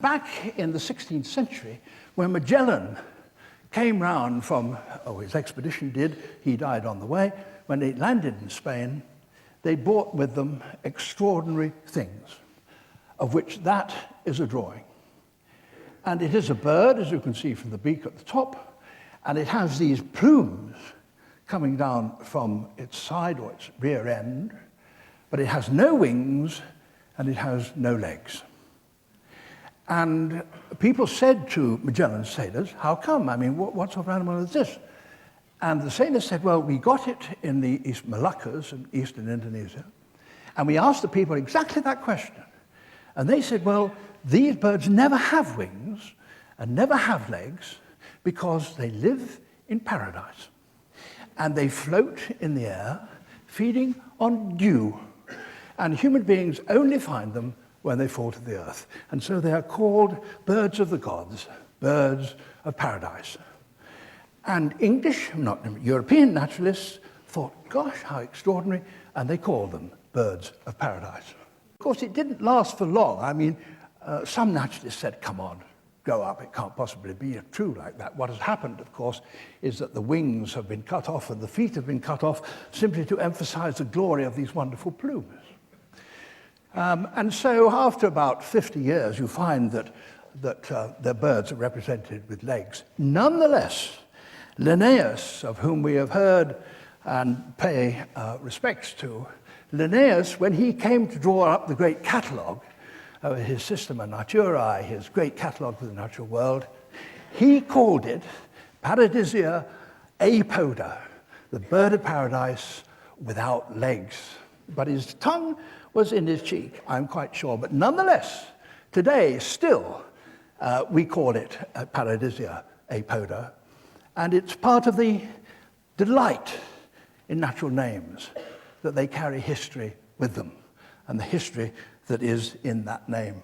Back in the 16th century, when Magellan came round from, his expedition did, he died on the way, when they landed in Spain, they brought with them extraordinary things, of which that is a drawing. And it is a bird, as you can see from the beak at the top, and it has these plumes coming down from its side or its rear end, but it has no wings and it has no legs. And people said to Magellan's sailors, how come? I mean, what sort of animal is this? And the sailors said, well, we got it in the East Moluccas in eastern Indonesia, and we asked the people exactly that question. And they said, well, these birds never have wings and never have legs because they live in paradise. And they float in the air, feeding on dew. And human beings only find them when they fall to the earth. And so they are called birds of the gods, birds of paradise. And English, not European naturalists, thought, gosh, how extraordinary, and they called them birds of paradise. Of course, it didn't last for long. I mean, some naturalists said, come on, grow up, it can't possibly be true like that. What has happened, of course, is that the wings have been cut off and the feet have been cut off simply to emphasize the glory of these wonderful plumes. And so after about 50 years, you find that the birds are represented with legs. Nonetheless, Linnaeus, of whom we have heard and pay respects to, Linnaeus, when he came to draw up the great catalogue, his Systema Naturae, his great catalogue for the natural world, he called it Paradisia apoda, the bird of paradise without legs. But his tongue was in his cheek, I'm quite sure. But nonetheless, today, still, we call it Paradisia apoda. And it's part of the delight in natural names that they carry history with them, and the history that is in that name.